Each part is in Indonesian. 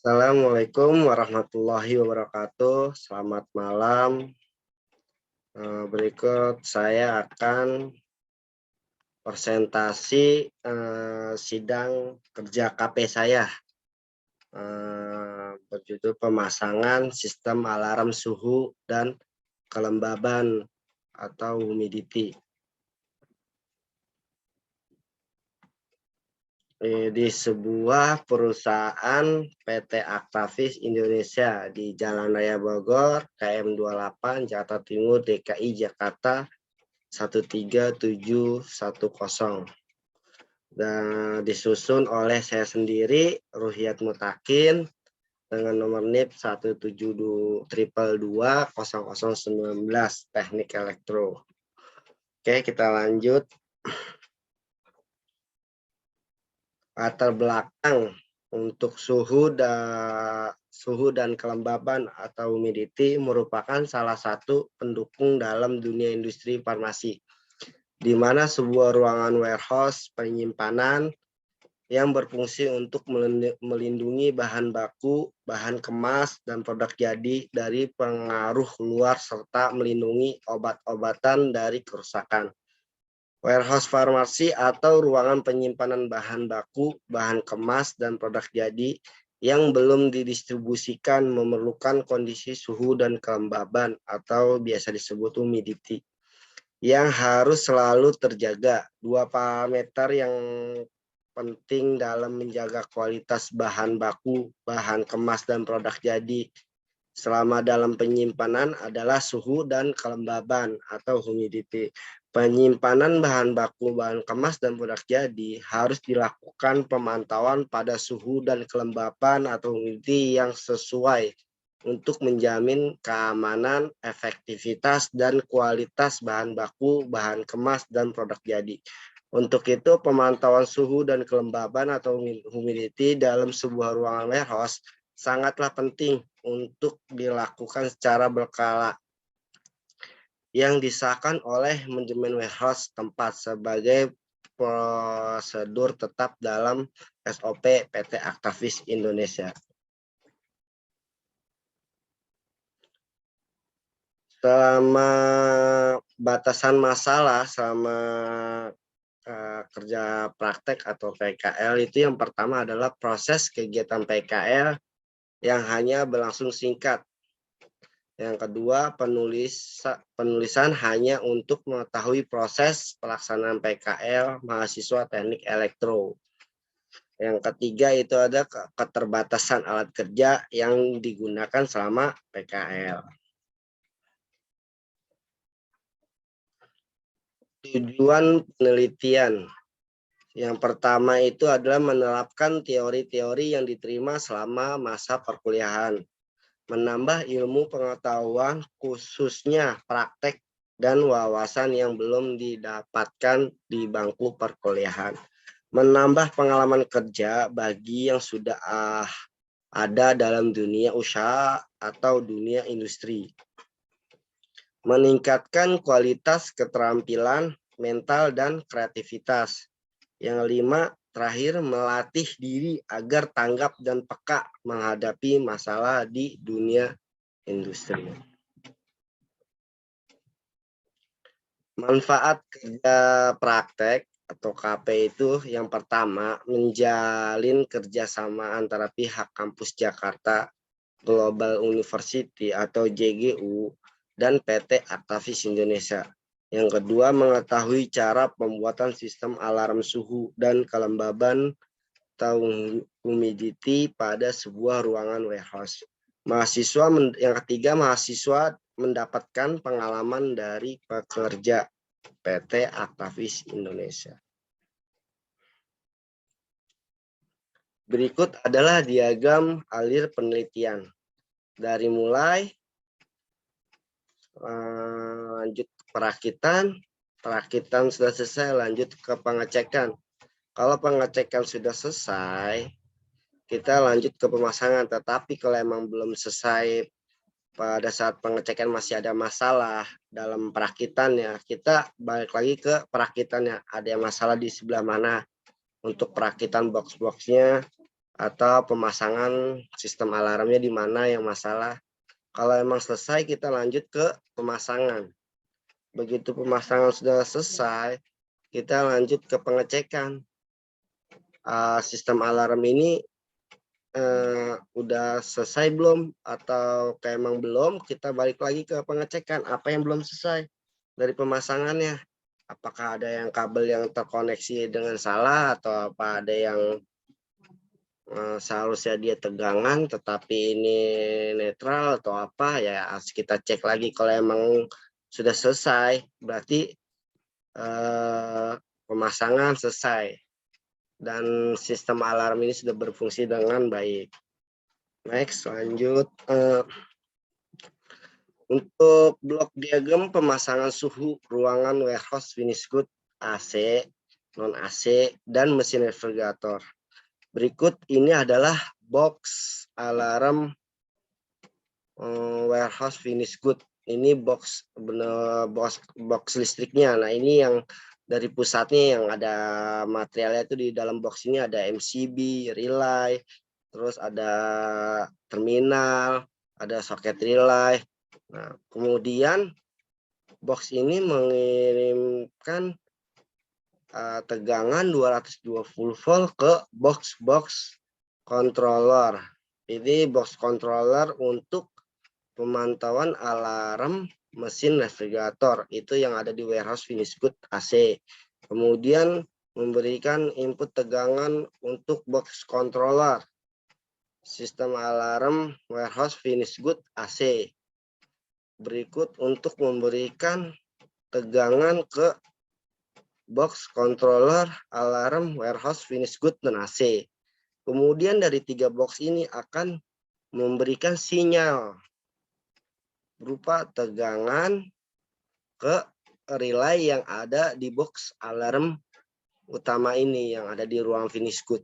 Assalamualaikum warahmatullahi wabarakatuh. Selamat malam. Berikut saya akan presentasi sidang kerja KP saya. Berjudul pemasangan sistem alarm suhu dan kelembaban atau humidity. Di sebuah perusahaan PT Aktavis Indonesia di Jalan Raya Bogor, KM 28, Jakarta Timur, DKI Jakarta 13710. Dan disusun oleh saya sendiri, Ruhiyat Mutakin, dengan nomor NIP 172220019, Teknik Elektro. Oke, kita lanjut. Latar belakang untuk suhu dan kelembaban atau humidity merupakan salah satu pendukung dalam dunia industri farmasi, di mana sebuah ruangan warehouse penyimpanan yang berfungsi untuk melindungi bahan baku, bahan kemas, dan produk jadi dari pengaruh luar serta melindungi obat-obatan dari kerusakan. Warehouse farmasi atau ruangan penyimpanan bahan baku, bahan kemas, dan produk jadi yang belum didistribusikan memerlukan kondisi suhu dan kelembaban atau biasa disebut humidity yang harus selalu terjaga. Dua parameter yang penting dalam menjaga kualitas bahan baku, bahan kemas, dan produk jadi selama dalam penyimpanan adalah suhu dan kelembaban atau humidity. Penyimpanan bahan baku, bahan kemas, dan produk jadi harus dilakukan pemantauan pada suhu dan kelembaban atau humidity yang sesuai untuk menjamin keamanan, efektivitas, dan kualitas bahan baku, bahan kemas, dan produk jadi. Untuk itu, pemantauan suhu dan kelembaban atau humidity dalam sebuah ruangan warehouse sangatlah penting untuk dilakukan secara berkala yang disahkan oleh manajemen warehouse tempat sebagai prosedur tetap dalam SOP PT Aktavis Indonesia. Selama batasan masalah, selama kerja praktek atau PKL itu yang pertama adalah proses kegiatan PKL yang hanya berlangsung singkat. Yang kedua, penulisan hanya untuk mengetahui proses pelaksanaan PKL mahasiswa teknik elektro. Yang ketiga itu ada keterbatasan alat kerja yang digunakan selama PKL. Tujuan penelitian. Yang pertama itu adalah menerapkan teori-teori yang diterima selama masa perkuliahan. Menambah ilmu pengetahuan khususnya praktek dan wawasan yang belum didapatkan di bangku perkuliahan. Menambah pengalaman kerja bagi yang sudah ada dalam dunia usaha atau dunia industri. Meningkatkan kualitas keterampilan mental dan kreativitas. Yang kelima, terakhir, melatih diri agar tanggap dan peka menghadapi masalah di dunia industri. Manfaat kerja praktek atau KP itu yang pertama, menjalin kerjasama antara pihak kampus Jakarta Global University atau JGU dan PT Aktavis Indonesia. Yang kedua, mengetahui cara pembuatan sistem alarm suhu dan kelembaban atau humidity pada sebuah ruangan warehouse. Yang ketiga, mahasiswa mendapatkan pengalaman dari pekerja PT Aktavis Indonesia. Berikut adalah diagram alir penelitian. Dari mulai lanjut ke perakitan sudah selesai, lanjut ke pengecekan. Kalau pengecekan sudah selesai, kita lanjut ke pemasangan. Tetapi kalau emang belum selesai, pada saat pengecekan masih ada masalah dalam perakitannya, kita balik lagi ke perakitannya. Ada yang masalah di sebelah mana untuk perakitan box-boxnya, atau pemasangan sistem alarmnya di mana yang masalah. Kalau emang selesai, kita lanjut ke pemasangan. Begitu pemasangan sudah selesai, kita lanjut ke pengecekan. Sistem alarm ini udah selesai belum, atau kayak emang belum, kita balik lagi ke pengecekan apa yang belum selesai dari pemasangannya. Apakah ada yang kabel yang terkoneksi dengan salah, atau apa ada yang seharusnya dia tegangan tetapi ini netral atau apa, ya harus kita cek lagi. Kalau emang sudah selesai, berarti pemasangan selesai dan sistem alarm ini sudah berfungsi dengan baik. Next, lanjut. Untuk blok diagram pemasangan suhu ruangan warehouse finish good AC, non AC, dan mesin refrigerator. Berikut ini adalah box alarm warehouse finish good. Ini box listriknya. Nah, ini yang dari pusatnya yang ada materialnya itu. Di dalam box ini ada MCB, relay, terus ada terminal, ada soket relay. Nah, kemudian box ini mengirimkan tegangan 220 volt ke box controller. Ini box controller untuk pemantauan alarm mesin refrigerator itu yang ada di warehouse finish good AC. Kemudian memberikan input tegangan untuk box controller sistem alarm warehouse finish good AC. Berikut untuk memberikan tegangan ke box controller alarm warehouse finish good dan AC. Kemudian dari 3 box ini akan memberikan sinyal berupa tegangan ke relay yang ada di box alarm utama ini yang ada di ruang finish good.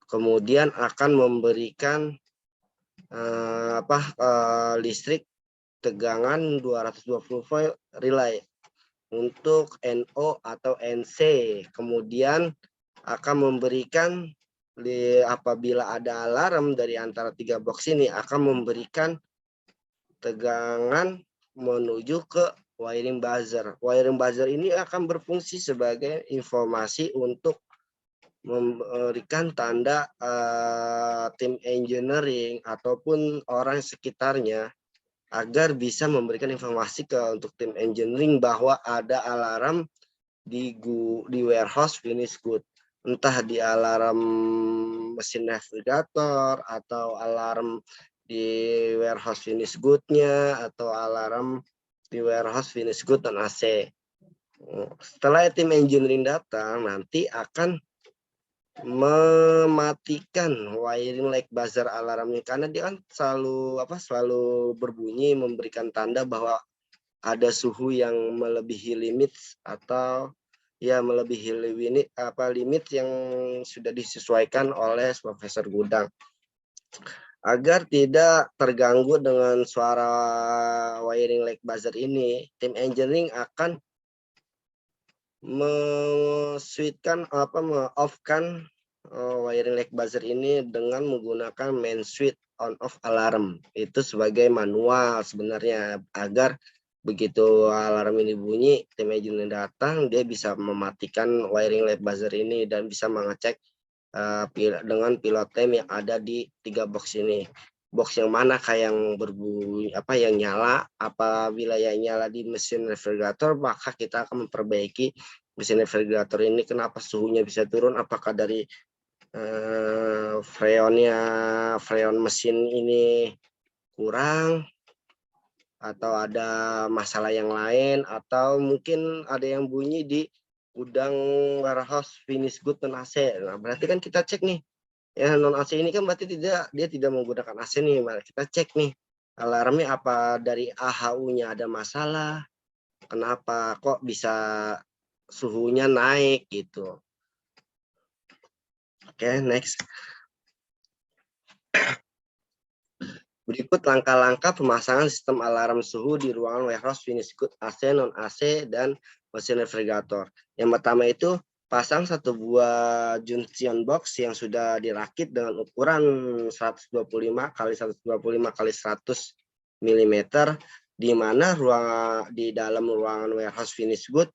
Kemudian akan memberikan listrik tegangan 220 volt relay untuk NO atau NC. Kemudian akan memberikan apabila ada alarm dari antara 3 box ini akan memberikan tegangan menuju ke wiring buzzer. Wiring buzzer ini akan berfungsi sebagai informasi untuk memberikan tanda tim engineering ataupun orang sekitarnya agar bisa memberikan informasi untuk tim engineering bahwa ada alarm di warehouse finish good. Entah di alarm mesin refrigerator atau alarm di warehouse finish good-nya atau alarm di warehouse finish good dan AC. Setelah tim engineering datang, nanti akan mematikan wiring like buzzer alarmnya karena dia kan selalu berbunyi memberikan tanda bahwa ada suhu yang melebihi limit atau ya melebihi limit yang sudah disesuaikan oleh Profesor Gudang. Agar tidak terganggu dengan suara wiring like buzzer ini, tim engineering akan off-kan wiring like buzzer ini dengan menggunakan main switch on off alarm. Itu sebagai manual sebenarnya, agar begitu alarm ini bunyi, tim engineering datang, dia bisa mematikan wiring like buzzer ini dan bisa mengecek dengan pilot time yang ada di 3 box ini. Box yang mana yang berbunyi yang nyala, apabila yang nyala di mesin refrigerator, maka kita akan memperbaiki mesin refrigerator ini kenapa suhunya bisa turun, apakah dari freon mesin ini kurang atau ada masalah yang lain, atau mungkin ada yang bunyi di gudang warehouse finish good dan AC. Nah, berarti kan kita cek nih. Ya, non AC ini kan berarti dia tidak menggunakan AC nih. Mari kita cek nih alarmnya apa dari AHU-nya ada masalah. Kenapa kok bisa suhunya naik gitu. Oke, next. Berikut langkah-langkah pemasangan sistem alarm suhu di ruangan warehouse finish good AC, non AC, dan mesin refrigerator. Yang pertama itu pasang satu buah junction box yang sudah dirakit dengan ukuran 125 kali 125 kali 100 mm, di mana di dalam ruangan warehouse finish good,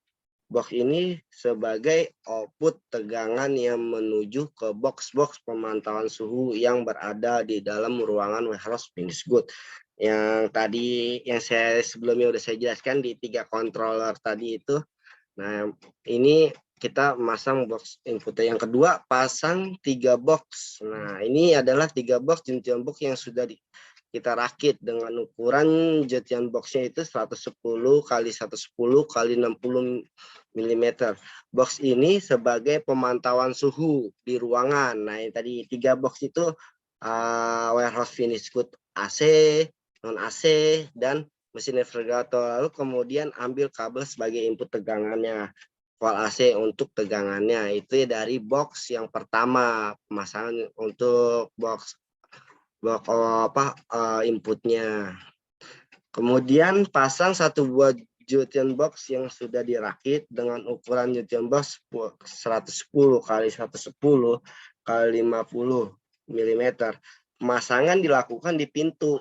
box ini sebagai output tegangan yang menuju ke box-box pemantauan suhu yang berada di dalam ruangan warehouse finish good. Yang tadi yang saya sebelumnya sudah saya jelaskan di 3 controller tadi itu. Nah, ini kita masang box input. Yang kedua, pasang 3 box. Nah, ini adalah 3 box junction box yang sudah kita rakit dengan ukuran junction boxnya itu 110 kali 110 kali 60 mm. Box ini sebagai pemantauan suhu di ruangan. Nah, yang tadi 3 box itu warehouse finish good AC, non AC, dan mesin refrigerator. Lalu kemudian ambil kabel sebagai input tegangannya, volt AC untuk tegangannya. Itu dari box yang pertama, pemasangan untuk box inputnya. Kemudian pasang satu buah junction box yang sudah dirakit dengan ukuran junction box 110 kali 110 kali 50 mm. Pemasangan dilakukan di pintu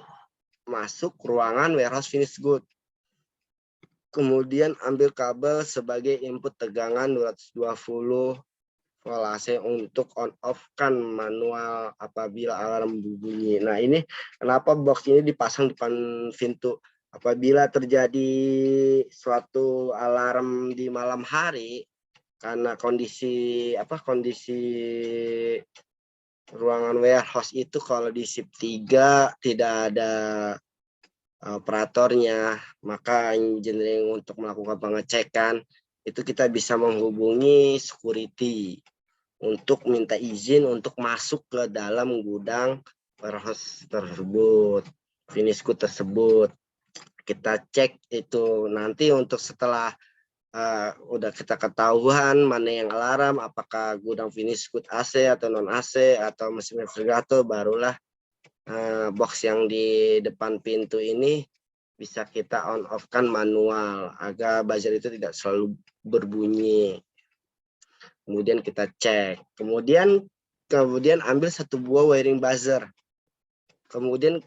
masuk ruangan warehouse finish good. Kemudian ambil kabel sebagai input tegangan 220 volt AC untuk on off kan manual apabila alarm berbunyi. Nah, ini kenapa box ini dipasang depan pintu? Apabila terjadi suatu alarm di malam hari karena kondisi ruangan warehouse itu kalau di shift 3 tidak ada operatornya, maka engineering untuk melakukan pengecekan itu kita bisa menghubungi security untuk minta izin untuk masuk ke dalam gudang warehouse tersebut, finish good tersebut. Kita cek itu nanti untuk setelah udah kita ketahuan mana yang alarm, apakah gudang finish good AC atau non AC atau mesin refrigerator, barulah box yang di depan pintu ini bisa kita on off kan manual agar buzzer itu tidak selalu berbunyi. Kemudian kita cek. Kemudian ambil satu buah wiring buzzer. Kemudian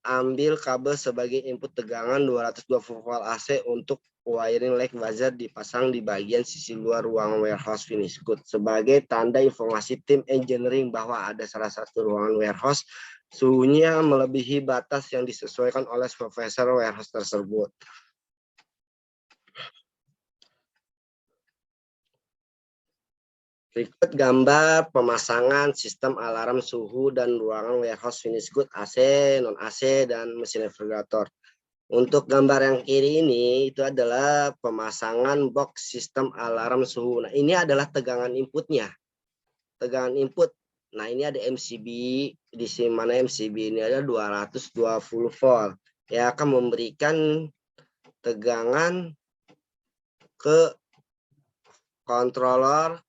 ambil kabel sebagai input tegangan 220 volt AC untuk wiring leg buzzer dipasang di bagian sisi luar ruangan warehouse finish good sebagai tanda informasi tim engineering bahwa ada salah satu ruangan warehouse suhunya melebihi batas yang disesuaikan oleh supervisor warehouse tersebut. Berikut gambar pemasangan sistem alarm suhu dan ruangan warehouse finish good AC, non AC, dan mesin refrigerator. Untuk gambar yang kiri ini itu adalah pemasangan box sistem alarm suhu. Nah, ini adalah tegangan inputnya. Tegangan input. Nah, ini ada MCB, di sini mana MCB ini ada 220 volt. Ya, akan memberikan tegangan ke controller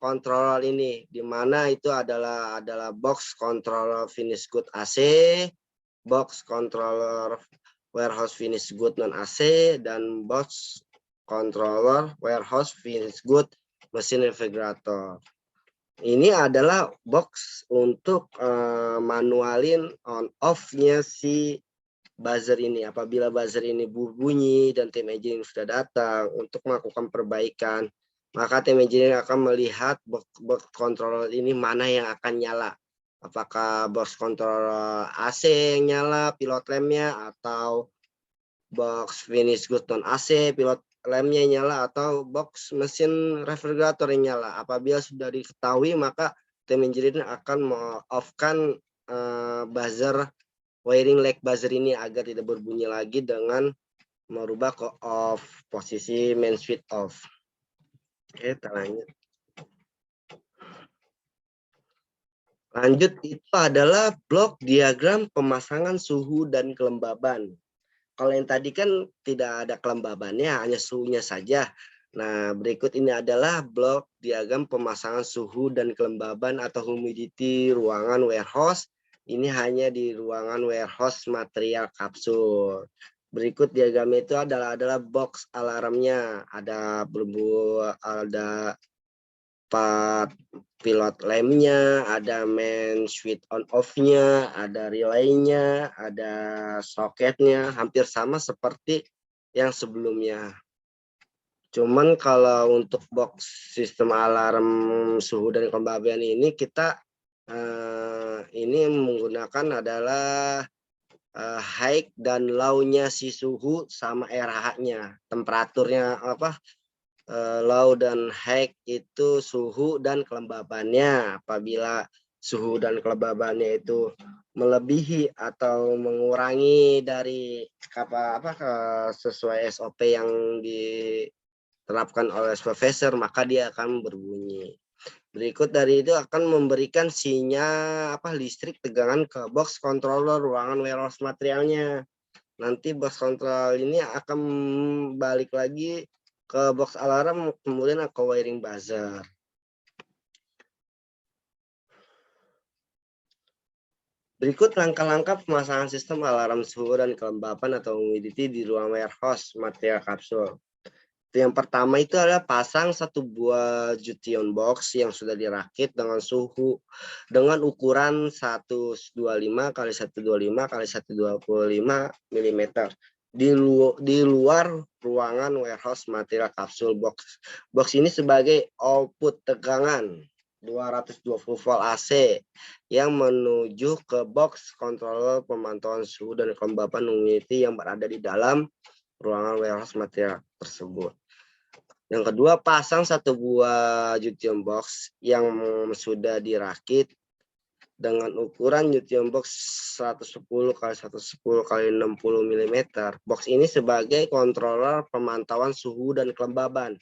ini, di mana itu adalah box controller finish good AC, box controller warehouse finish good non AC, dan box controller warehouse finish good mesin refrigerator. Ini adalah box untuk manualin on off-nya si buzzer ini. Apabila buzzer ini berbunyi dan tim engineering sudah datang untuk melakukan perbaikan, maka tim engineering akan melihat box controller ini mana yang akan nyala. Apakah box controller AC yang nyala, pilot lampnya, atau box finish good non AC, pilot lampnya nyala, atau box mesin refrigerator yang nyala. Apabila sudah diketahui, maka tim engineering akan off-kan buzzer wiring leg buzzer ini agar tidak berbunyi lagi dengan merubah ke off, posisi main switch off. Oke, kita lanjut. Lanjut, itu adalah blok diagram pemasangan suhu dan kelembaban. Kalau yang tadi kan tidak ada kelembabannya, hanya suhunya saja. Nah, berikut ini adalah blok diagram pemasangan suhu dan kelembaban atau humidity ruangan warehouse. Ini hanya di ruangan warehouse material kapsul. Berikut diagram itu adalah box alarmnya. Ada tempat pilot lampnya, ada main switch on off-nya, ada relay-nya, ada soketnya, hampir sama seperti yang sebelumnya. Cuman kalau untuk box sistem alarm suhu dan kelembaban ini kita ini menggunakan adalah high dan low-nya si suhu sama RH-nya, temperaturnya apa, low dan high itu suhu dan kelembabannya. Apabila suhu dan kelembabannya itu melebihi atau mengurangi dari sesuai SOP yang diterapkan oleh supervisor, maka dia akan berbunyi. Berikut dari itu akan memberikan sinyal listrik tegangan ke box controller ruangan warehouse materialnya. Nanti box control ini akan balik lagi ke box alarm, kemudian ke wiring buzzer. Berikut langkah-langkah pemasangan sistem alarm suhu dan kelembapan atau humidity di ruang warehouse material kapsul. Yang pertama itu adalah pasang satu buah Jution box yang sudah dirakit dengan suhu dengan ukuran 125 kali 125 kali 125 mm di luar ruangan warehouse material kapsul box. Box ini sebagai output tegangan 220 volt AC yang menuju ke box controller pemantauan suhu dan kelembapan humidity yang berada di dalam ruangan warehouse material tersebut. Yang kedua, pasang satu buah Jution box yang sudah dirakit dengan ukuran Jution box 110 kali 110 kali 60 mm. Box ini sebagai controller pemantauan suhu dan kelembaban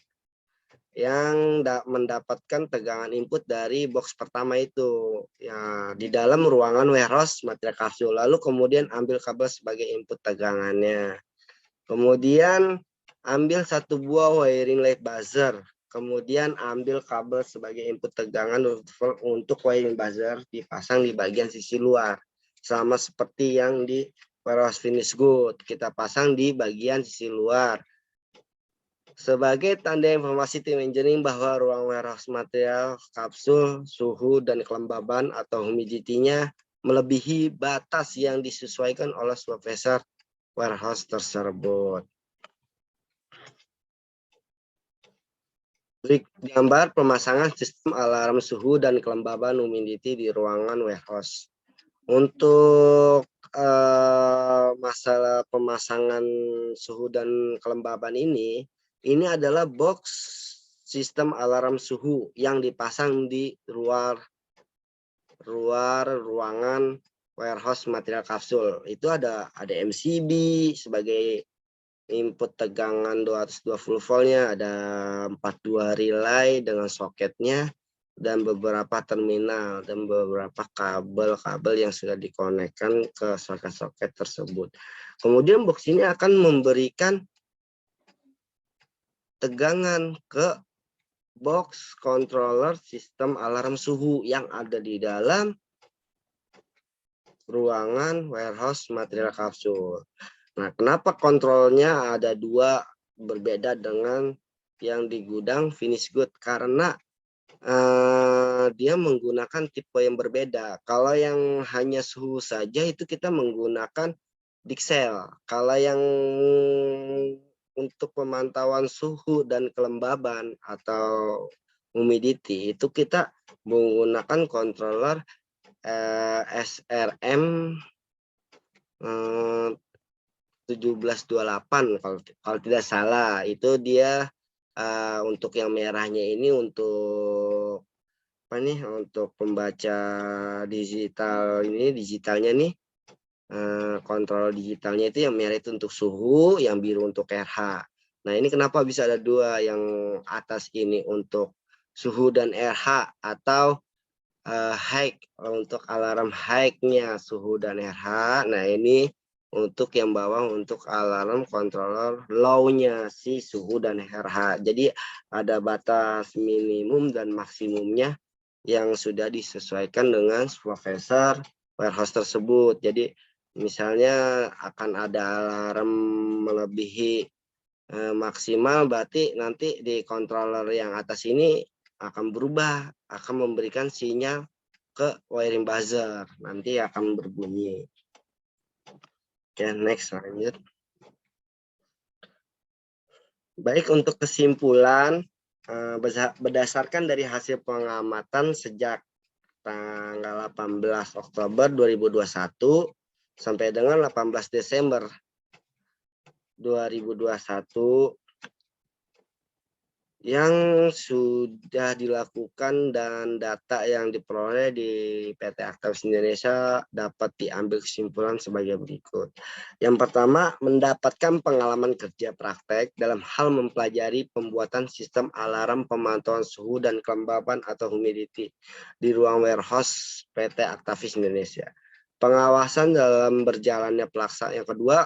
yang mendapatkan tegangan input dari box pertama itu ya di dalam ruangan warehouse material kapsul. Lalu kemudian ambil kabel sebagai input tegangannya. Kemudian ambil satu buah wiring light buzzer. Kemudian ambil kabel sebagai input tegangan untuk wiring buzzer dipasang di bagian sisi luar. Sama seperti yang di warehouse finish good. Kita pasang di bagian sisi luar. Sebagai tanda informasi tim engineering bahwa ruang warehouse material kapsul, suhu dan kelembaban atau humidity-nya melebihi batas yang disesuaikan oleh supervisor warehouse tersebut. Gambar pemasangan sistem alarm suhu dan kelembaban humidity di ruangan warehouse. Untuk masalah pemasangan suhu dan kelembaban ini adalah box sistem alarm suhu yang dipasang di luar ruangan warehouse material kapsul. Itu ada MCB sebagai input tegangan 220 voltnya, ada 42 relay dengan soketnya, dan beberapa terminal dan beberapa kabel-kabel yang sudah dikonekkan ke soket-soket tersebut. Kemudian box ini akan memberikan tegangan ke box controller sistem alarm suhu yang ada di dalam ruangan warehouse material kapsul. Nah, kenapa kontrolnya ada dua berbeda dengan yang di gudang finish good? Karena dia menggunakan tipe yang berbeda. Kalau yang hanya suhu saja itu kita menggunakan Dixel. Kalau yang untuk pemantauan suhu dan kelembaban atau humidity itu kita menggunakan controller SRM 1728 kalau tidak salah. Itu dia untuk yang merahnya ini untuk untuk pembaca digitalnya nih, kontrol digitalnya itu yang merah itu untuk suhu, yang biru untuk RH. Nah, ini kenapa bisa ada dua, yang atas ini untuk suhu dan RH atau high untuk alarm high-nya suhu dan RH. Nah, ini untuk yang bawah untuk alarm controller low-nya si suhu dan RH. Jadi ada batas minimum dan maksimumnya yang sudah disesuaikan dengan supervisor warehouse tersebut. Jadi misalnya akan ada alarm melebihi maksimal, berarti nanti di controller yang atas ini akan berubah, akan memberikan sinyal ke wiring buzzer, nanti akan berbunyi. Oke, next, lanjut. Baik, untuk kesimpulan, berdasarkan dari hasil pengamatan sejak tanggal 18 Oktober 2021 sampai dengan 18 Desember 2021 yang sudah dilakukan dan data yang diperoleh di PT Aktavis Indonesia dapat diambil kesimpulan sebagai berikut. Yang pertama, mendapatkan pengalaman kerja praktek dalam hal mempelajari pembuatan sistem alarm pemantauan suhu dan kelembapan atau humidity di ruang warehouse PT Aktavis Indonesia. Pengawasan dalam berjalannya pelaksanaan. Yang kedua,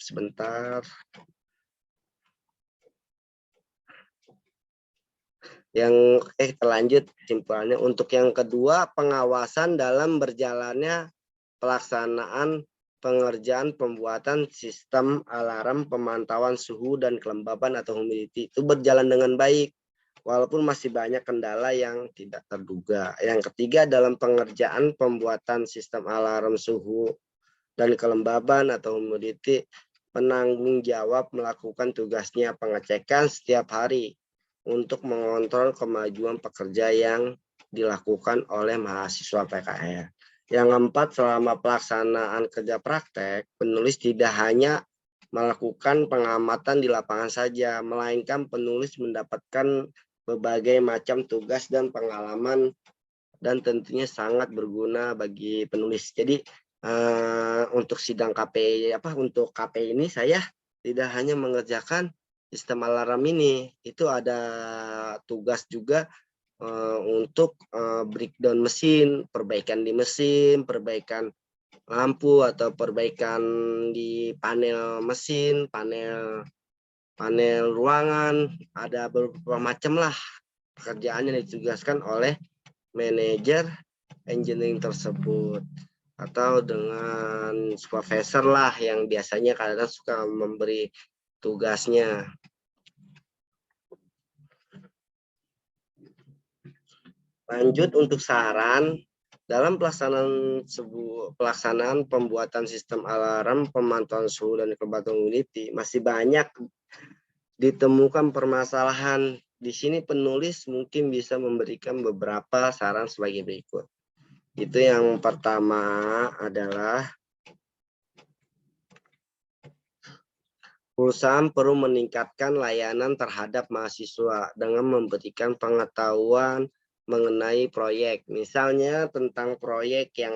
sebentar. Kita lanjut kesimpulannya. Untuk yang kedua, pengawasan dalam berjalannya pelaksanaan pengerjaan pembuatan sistem alarm pemantauan suhu dan kelembapan atau humidity itu berjalan dengan baik, walaupun masih banyak kendala yang tidak terduga. Yang ketiga, dalam pengerjaan pembuatan sistem alarm suhu dan kelembaban atau humidity, penanggung jawab melakukan tugasnya pengecekan setiap hari untuk mengontrol kemajuan pekerja yang dilakukan oleh mahasiswa PKR. Yang keempat, selama pelaksanaan kerja praktek, penulis tidak hanya melakukan pengamatan di lapangan saja, melainkan penulis mendapatkan berbagai macam tugas dan pengalaman dan tentunya sangat berguna bagi penulis. Jadi untuk sidang untuk KP ini saya tidak hanya mengerjakan sistem alarm ini, itu ada tugas juga untuk breakdown mesin, perbaikan di mesin, perbaikan lampu atau perbaikan di panel mesin, panel ruangan, ada beberapa macam lah pekerjaan yang ditugaskan oleh manajer engineering tersebut atau dengan supervisor lah yang biasanya kadang suka memberi tugasnya. Lanjut untuk saran dalam pelaksanaan pembuatan sistem alarm pemantauan suhu dan kelembapan humidity masih banyak ditemukan permasalahan. Di sini penulis mungkin bisa memberikan beberapa saran sebagai berikut. Itu yang pertama adalah perusahaan perlu meningkatkan layanan terhadap mahasiswa dengan memberikan pengetahuan mengenai proyek. Misalnya tentang proyek yang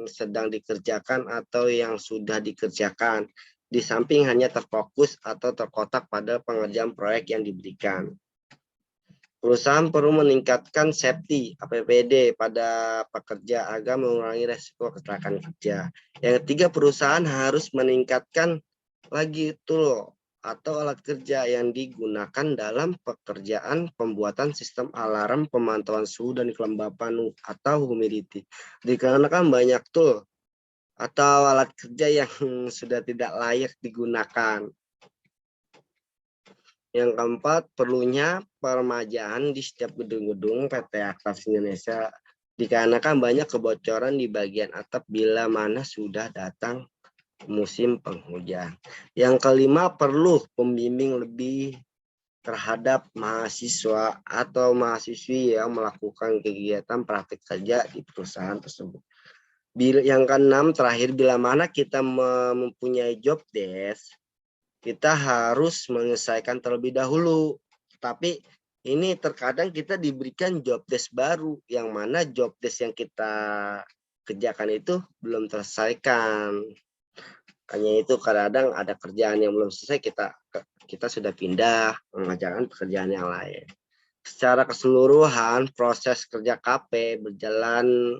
sedang dikerjakan atau yang sudah dikerjakan. Di samping hanya terfokus atau terkotak pada pengerjaan proyek yang diberikan. Perusahaan perlu meningkatkan safety APBD pada pekerja agar mengurangi resiko kecelakaan kerja. Yang ketiga, perusahaan harus meningkatkan lagi tool atau alat kerja yang digunakan dalam pekerjaan pembuatan sistem alarm pemantauan suhu dan kelembapan atau humidity. Dikarenakan banyak tool atau alat kerja yang sudah tidak layak digunakan. Yang keempat, perlunya peremajaan di setiap gedung-gedung PT Aktavis Indonesia dikarenakan banyak kebocoran di bagian atap bila mana sudah datang musim penghujan. Yang kelima, perlu pembimbing lebih terhadap mahasiswa atau mahasiswi yang melakukan kegiatan praktik kerja di perusahaan tersebut. Yang keenam, terakhir, bila mana kita mempunyai job desk, kita harus menyelesaikan terlebih dahulu. Tapi ini terkadang kita diberikan job desk baru, yang mana job desk yang kita kerjakan itu belum terselesaikan. Hanya itu kadang ada kerjaan yang belum selesai, kita sudah pindah mengerjakan pekerjaan yang lain. Secara keseluruhan proses kerja KP berjalan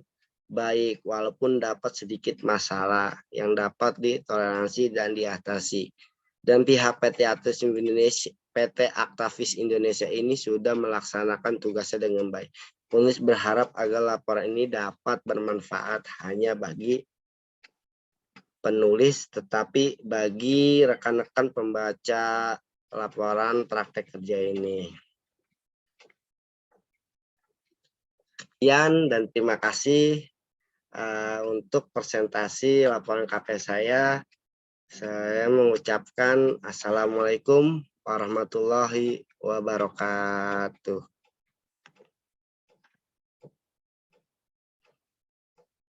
baik walaupun dapat sedikit masalah yang dapat ditoleransi dan diatasi. Dan pihak PT Aktavis Indonesia ini sudah melaksanakan tugasnya dengan baik. Penulis berharap agar laporan ini dapat bermanfaat hanya bagi penulis, tetapi bagi rekan-rekan pembaca laporan praktek kerja ini. Sekian dan terima kasih untuk presentasi laporan KP saya. Saya mengucapkan Assalamualaikum warahmatullahi wabarakatuh.